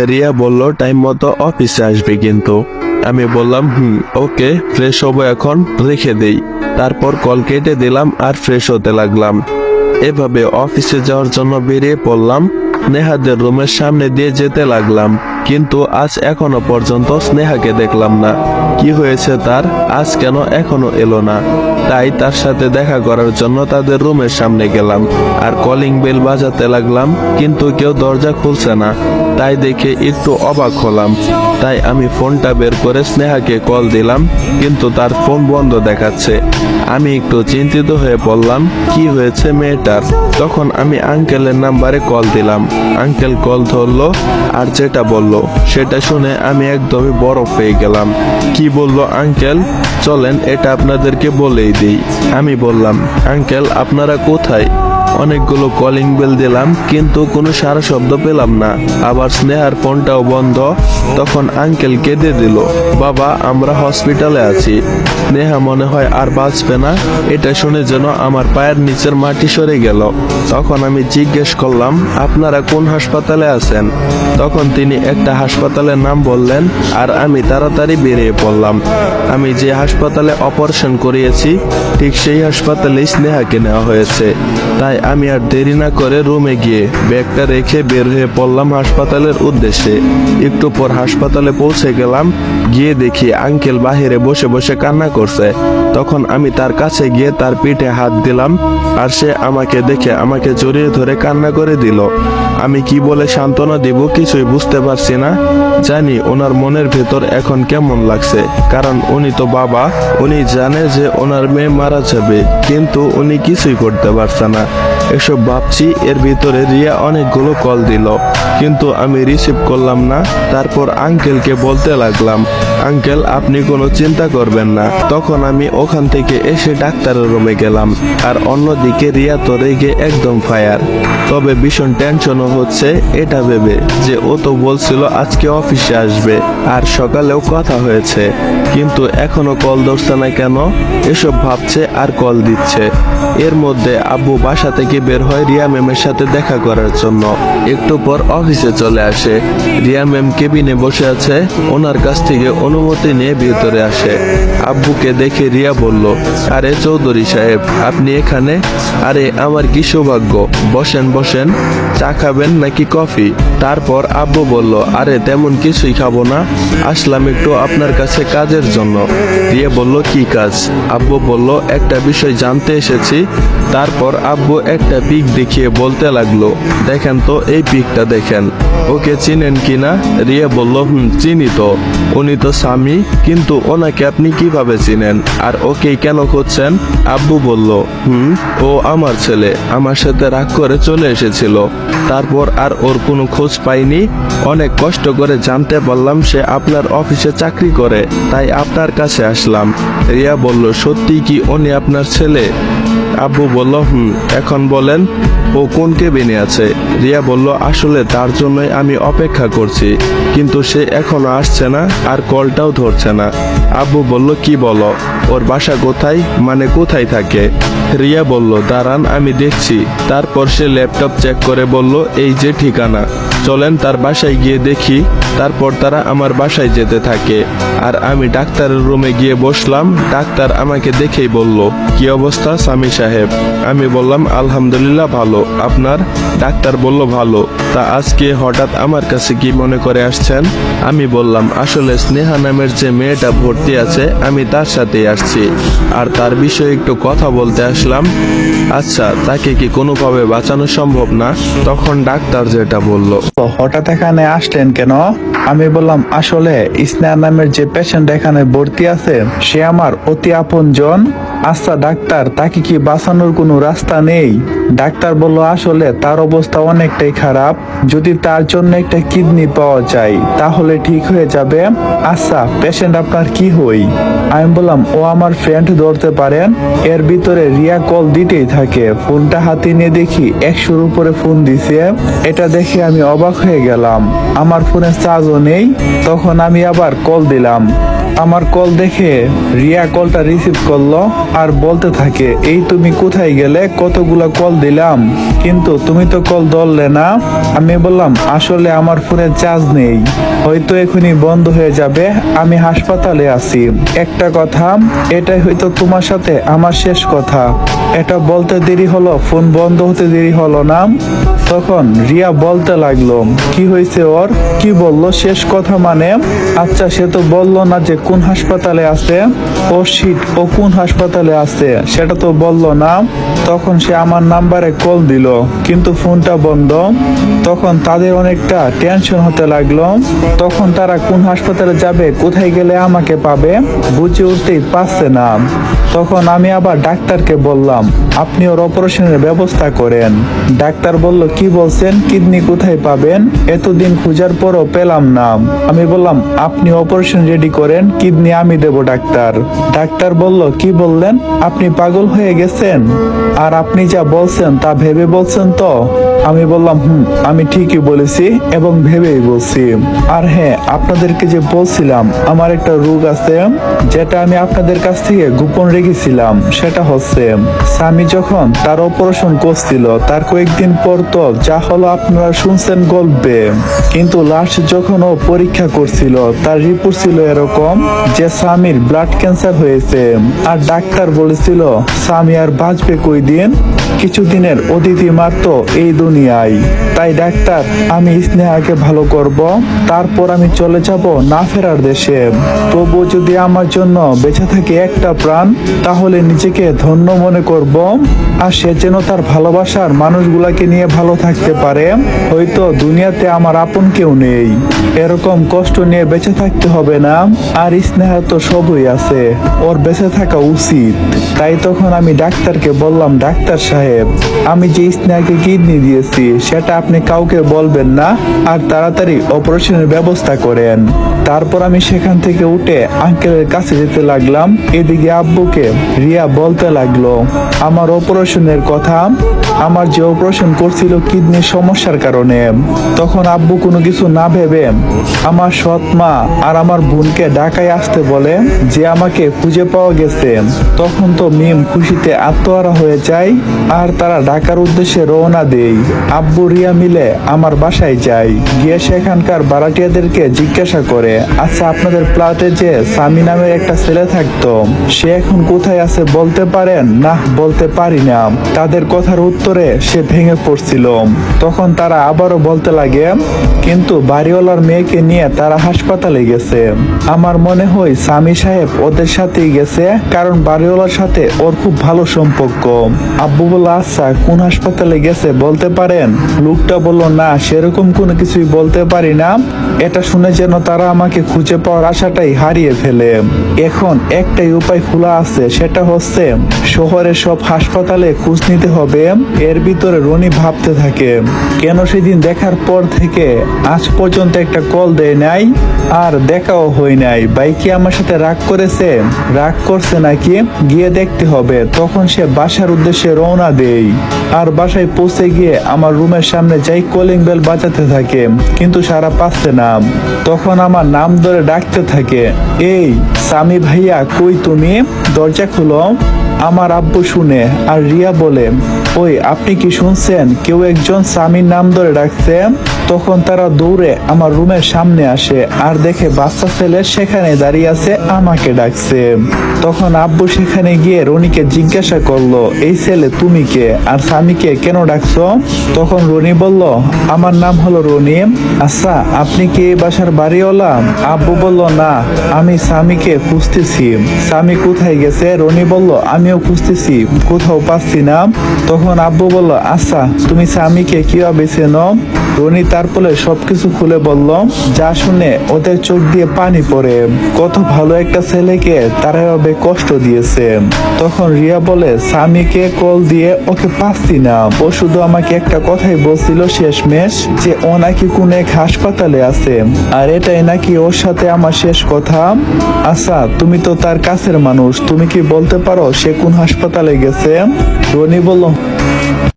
রিয়া বলল টাইম মতো অফিসে আসবে কিন্তু। আমি বললাম ওকে, ফ্রেশ হবো এখন, রেখে দেই। তারপর কল কেটে দিলাম আর ফ্রেশ হতে লাগলাম। এভাবে অফিসে যাওয়ার জন্য বেরিয়ে পড়লাম। নেহাদের রুমের সামনে দিয়ে যেতে লাগলাম, কিন্তু আজ এখনো পর্যন্ত স্নেহাকে দেখলাম না। কি হয়েছে তার, আজ কেন এখনো এলো না? তাই তার সাথে দেখা করার জন্য তাদের রুমের সামনে গেলাম আর কলিং বেল বাজাতে লাগলাম, কিন্তু কেউ দরজা খুলছে না। তাই দেখে একটু অবাক হলাম। তাই আমি ফোনটা বের করে স্নেহাকে কল দিলাম, কিন্তু তার ফোন বন্ধ দেখাচ্ছে। আমি একটু চিন্তিত হয়ে পড়লাম, কি হয়েছে মেয়েটার। তখন আমি আঙ্কেলের নাম্বারে কল দিলাম। আঙ্কেল কল ধরলো আর যেটা বললো সেটা শুনে আমি একদমই বরফ হয়ে গেলাম। কি বললো আঙ্কেল, চলেন এটা আপনাদেরকে বলেই দিই। আমি বললাম, আঙ্কেল আপনারা কোথায়? অনেকগুলো কলিং বেল দিলাম, কিন্তু কোনো সারা শব্দ পেলাম না। আবার স্নেহার ফোনটাও বন্ধ। তখন আঙ্কেল কেঁদে দিল, বাবা আমরা হসপিটালে আছি, স্নেহা মনে হয় আর বাঁচবে না। এটা শুনে যেন আমার পায়ের নিচের মাটি সরে গেল। তখন আমি জিজ্ঞেস করলাম, আপনারা কোন হাসপাতালে আছেন? তখন তিনি একটা হাসপাতালের নাম বললেন আর আমি তাড়াতাড়ি বেরিয়ে পড়লাম। আমি যে হাসপাতালে অপারেশন করিয়েছি ঠিক সেই হাসপাতালে স্নেহাকে নেওয়া হয়েছে। তাই আমি আর দেরি না করে রুমে গিয়ে ব্যাগটা রেখে বের হয়ে পড়লাম হাসপাতালের উদ্দেশ্যে। একটু পর হাসপাতালে পৌঁছে গেলাম। গিয়ে দেখি আঙ্কেল বাহিরে বসে বসে কান্না করছে। তখন আমি তার কাছে গিয়ে তার পিঠে হাত দিলাম আর সে আমাকে দেখে আমাকে জড়িয়ে ধরে কান্না করে দিল। আমি কি বলে সান্ত্বনা দিব কিছুই বুঝতে পারছি না। জানি ওনার মনের ভেতর এখন কেমন লাগছে, কারণ উনি তো বাবা, উনি জানে যে ওনার মেয়ে মারা যাবে, কিন্তু উনি কিছুই করতে পারছে না। এসব ভাবছি, এর ভিতরে রিয়া অনেকগুলো কল দিল, কিন্তু আমি রিসিভ করলাম না। তারপর আঙ্কেলকে বলতে লাগলাম, আঙ্কেল আপনি কোনো চিন্তা করবেন না। তখন আমি ওখান থেকে এসে ডাক্তারের রুমে গেলাম, আর অন্যদিকে রিয়া তো রেগে একদম ফায়ার। তবে ভীষণ টেনশনও হচ্ছে এটা ভেবে যে ও তো বলছিল আজকে অফিসে আসবে আর সকালেও কথা হয়েছে, কিন্তু এখনো কল ধরছে না কেন। এসব ভাবছে আর কল দিচ্ছে। এর মধ্যে আব্বু বাসা থেকে বের হয় রিয়া ম্যামের সাথে দেখা করার জন্য। একটু পর অফিসে চলে আসে। রিয়া ম্যাম কেবিনে বসে আছে, ওনার কাছ থেকে অনুমতি নিয়ে ভিতরে আসে। আব্বুকে দেখে রিয়া বলল, আরে চৌধুরী সাহেব আপনি এখানে? আরে আমার কি সৌভাগ্য, বসেন বসেন, চা খাবেন নাকি কফি? তারপর আব্বু বলল, আরে তেমন কিছুই খাবো না, আসলাম একটু আপনার কাছে কাজের জন্য। রিয়া বলল, কি কাজ? আব্বু বলল, একটা বিষয় জানতে এসেছি। তারপর আব্বু একটা পিক দেখিয়ে বলতে লাগলো, দেখেন তো এই পিকটা দেখেন, ওকে চিনেন কিনা? রিয়া বলল, চিনি তো, উনি তো স্বামী, কিন্তু ওনাকে আপনি কিভাবে চিনেন আর ওকে কেন খুঁজছেন? আব্বু বলল, ও আমার ছেলে, আমার সাথে রাগ করে চলে এসেছিল। তারপর আর ওর কোনো খোঁজ পাইনি। অনেক কষ্ট করে জানতে পারলাম সে আপনার অফিসে চাকরি করে, তাই আপনার কাছে আসলাম। রিয়া বলল, সত্যি কি উনি আপনার ছেলে? আব্বু বলল, এখন বলেন ও কোন কেবিনে আছে? রিয়া বলল, আসলে তার জন্যই আমি অপেক্ষা করছি, কিন্তু সে এখনো আসছে না আর কলটাও ধরছে না। আব্বু বলল, কি বলো, ওর বাসা কোথায়, মানে কোথায় থাকে? রিয়া বলল, দাঁড়ান আমি দেখছি। তারপর সে ল্যাপটপ চেক করে বলল, এই যে ঠিকানা, চলেন তার বাসায় গিয়ে দেখি। তারপর তারা আমার বাসায় যেতে থাকে আর আমি ডাক্তারের রুমে গিয়ে বসলাম। ডাক্তার আমাকে দেখেই বলল, কি অবস্থা স্বামী সাহেব? আমি বললাম, আলহামদুলিল্লাহ ভালো, আপনার? ডাক্তার বলল, ভালো। তা আজকে হঠাৎ আমার কাছে কি মনে করে আসছেন? আমি বললাম, আসলে স্নেহা নামের যে মেয়েটা ভর্তি আছে আমি তার সাথেই আসছি, আর তার বিষয়ে একটু কথা বলতে আসলাম। আচ্ছা, তাকে কি কোনোভাবে বাঁচানো সম্ভব না? তখন ডাক্তার যেটা বলল, হঠাৎ এখানে আসলেন কেন? আমি বললাম, আসলে স্নেহা নামের যে পেশেন্ট এখানে ভর্তি আছে সে আমার অতি আপনজন। আচ্ছা ডাক্তার, তাকে কি বাঁচানোর কোনো রাস্তা নেই? ডাক্তার বলল, আসলে তার অবস্থা অনেকটাই খারাপ, যদি তার জন্য একটা কিডনি পাওয়া যায় তাহলে ঠিক হয়ে যাবে। আচ্ছা পেশেন্ট আপনার কি হই? আমি বললাম, ও আমার ফ্রেন্ড ধরতে পারেন। এর ভিতরে রিয়া কল দিতেই থাকে। ফোনটা হাতে নিয়ে দেখি 100-র উপরে ফোন দিছে। এটা দেখে আমি অবাক হয়ে গেলাম, আমার ফোনে চার্জও নেই। তখন আমি আবার কল দিলাম। আমার কল দেখে রিয়া কলটা রিসিভ করলো আর বলতে থাকে, এই তুমি কোথায় গেলে, কতগুলা কল দিলাম কিন্তু তুমি তো কল ধরলে না। আমি বললাম আসলে আমার ফোনে চার্জ নেই, হয়তো এখনই বন্ধ হয়ে যাবে, আমি হাসপাতালে আছি। একটা কথা, এটাই হয়তো তোমার সাথে আমার শেষ কথা। এটা বলতে দেরি হলো, ফোন বন্ধ হতে দেরি হলো না। তখন রিয়া বলতে লাগলো, কি হয়েছে ওর, কি বললো শেষ কথা মানে? আচ্ছা সে তো বললো না যে কোন হাসপাতালে আছে। ও শিট, ও কোন হাসপাতালে আছে সেটা তো বললো না। তখন সে আমার নাম্বারে কল দিল কিন্তু ফোনটা বন্ধ। তখন তাদের অনেকটা টেনশন হতে লাগলো। তখন তারা কোন হাসপাতালে যাবে, কোথায় গেলে আমাকে পাবে বুঝে উঠতেই পারছে না। তখন আমি আবার ডাক্তারকে বললাম, আপনি ওর অপারেশনের ব্যবস্থা করেন। ডাক্তার বলল, কি বলছেন, কিডনি কোথায় পাবেন, এতদিন খোঁজার পরও পেলাম না। আমি বললাম, আপনি অপারেশন রেডি করেন, কিডনি আমি দেব ডাক্তার। ডাক্তার বলল, কি বললেন, আপনি পাগল হয়ে গেছেন, আর আপনি যা বলছেন তা ভেবে বলছেন তো? আমি বললাম, আমি ঠিকই বলেছি এবং ভেবেই বলছি। আর হ্যাঁ, আপনাদেরকে যে বলছিলাম আমার একটা রোগ আছে যেটা আমি আপনাদের কাছ থেকে গোপন রেখেছিলাম, সেটা হচ্ছে স্বামী যখন তার অপারেশন করছিল তার কয়েকদিন পর তো যা হলো আপনারা শুনছেন গল্পে, কিন্তু লাস্ট যখন ও পরীক্ষা করছিল তার রিপোর্ট ছিল এরকম যে স্বামীর ব্লাড ক্যান্সার হয়েছে। আর ডাক্তার বলেছিল স্বামী আর বাঁচবে কয়দিন, কিছুদিনের অতিথি মাত্র এই দুনিয়ায়। তাই ডাক্তার, আমি স্নেহাকে ভালো করব, তারপর আমি চলে যাব না ফেরার দেশে। তবু যদি আমার জন্য বেঁচে থাকে একটা প্রাণ, তাহলে নিজেকে ধন্য মনে করব। আর সে যেন তার ভালোবাসার মানুষগুলাকে নিয়ে ভালো থাকতে পারে। হয়তো দুনিয়াতে আমার আপন কেউ নেই, এরকম কষ্ট নিয়ে বেঁচে থাকতে হবে না। আর স্নেহা তো সবই আছে, ওর বেঁচে থাকা উচিত। তাই তখন আমি ডাক্তারকে বললাম, ডাক্তার সাহেব, আমি যে স্নেহাকে কিডনি দিয়েছি সেটা আপনি কাউকে বলবেন না, আর তাড়াতাড়ি অপারেশনের ব্যবস্থা করেন। তারপর আমি সেখান থেকে উঠে আঙ্কেলের কাছে যেতে লাগলাম। এদিকে আব্বুকে রিয়া বলতে লাগলো আমার অপারেশনের কথা, আমার যে অপারেশন করছিল কিডনির সমস্যার কারণে। তখন আব্বু কোনো কিছু না ভেবে আমার সৎ মা আর আমার বোনকে ঢাকায় আসতে বলে যে আমাকে খুঁজে পাওয়া গেছে। তখন তো মিম খুশিতে আত্মহারা হয়ে যায় আর তারা ঢাকার উদ্দেশ্যে রওনা দেয়। আব্বু রিয়া মিলে আমার বাসায় যায়, গিয়ে সেখানকার ভাড়াটিয়াদেরকে জিজ্ঞাসা করে, আচ্ছা আপনাদের ফ্ল্যাটে যে স্বামী নামের একটা ছেলে থাকতো সে এখন কোথায় আছে বলতে পারেন? না, বলতে পারি না। তাদের কথার উত্তরে সে ভেঙে পড়ছিল। তখন তারা আবারও বলতে লাগে, কিন্তু বাড়িওয়ালার মেয়েকে নিয়ে তারা হাসপাতালে গেছে। আমার মনে হয় স্বামী সাহেব ওদের সাথেই গেছে, কারণ বাড়িওয়ালার সাথে ওর খুব ভালো সম্পর্ক। আব্বু বলল, আচ্ছা কোন হাসপাতালে গেছে বলতে পারেন? লোকটা বলল, না সেরকম কোনো কিছুই বলতে পারি না। এটা শুনে যেন তারা আমাকে খুঁজে পাওয়ার আশাটাই হারিয়ে ফেলে। এখন একটাই উপায় খোলা আছে, সেটা হচ্ছে শহরের সব হাসপাতালে খোঁজ নিতে হবে। এর ভিতরে রনি ভাবতে থাকে, কেন সেদিন দেখার পর থেকে আজ পর্যন্ত একটা কল দেয় নাই আর দেখাও হয় নাই। ভাই কি আমার সাথে রাগ করেছে? রাগ করছে নাকি? গিয়ে দেখতে হবে। তখন সে বাসার উদ্দেশ্যে রওনা দেয়। আর বাসায় পৌঁছে গিয়ে আমার রুমের সামনে যাই কলিং বেল বাজাতে থাকে, কিন্তু সারা পাচ্ছে না। তখন আমার নাম ধরে ডাকতে থাকে, এই স্বামী ভাইয়া কই তুমি, দরজা খুলো। আমার আব্বু শুনে আর রিয়া বলে, ওই আপনি কি শুনছেন, কেউ একজন স্বামীর নাম ধরে ডাকছে। তখন তারা দৌড়ে আমার রুমের সামনে আসে আর দেখে বাচ্চা ছেলে সেখানে দাঁড়িয়ে আছে, আমাকে ডাকছে। তখন আব্বু সেখানে গিয়ে রনিকে জিজ্ঞাসা করলো, এই ছেলে তুমি কে আর স্বামীকে কেন ডাকছো? তখন রনি বলল, আমার নাম হলো রনি। আচ্ছা আপনি কি এই বাসার বাড়িওয়ালা? আব্বু বলল, না আমি স্বামীকে খুঁজতেছি। স্বামী কোথায় গেছে? রনি বলল, আমিও খুঁজতেছি, কোথাও পাচ্ছি না। তখন আব্বু বলল, আচ্ছা তুমি স্বামীকে কিভাবে চেনো? রনি তারপরে সবকিছু খুলে বলল, যা শুনে ওদের চোখ দিয়ে পানি পড়ে। কত ভালো একটা ছেলেকে তারা এভাবে কষ্ট দিয়েছে। তখন রিয়া বলে, স্বামীকে কল দিয়ে ওকে পাচ্ছি না, ও শুধু আমাকে একটা কথাই বলছিল শেষমেশ, যে ও নাকি কোন এক হাসপাতালে আছে আর এটাই নাকি ওর সাথে আমার শেষ কথা। আচ্ছা তুমি তো তার কাছের মানুষ, তুমি কি বলতে পারো সে কোন হাসপাতালে গেছে? রনি বলল,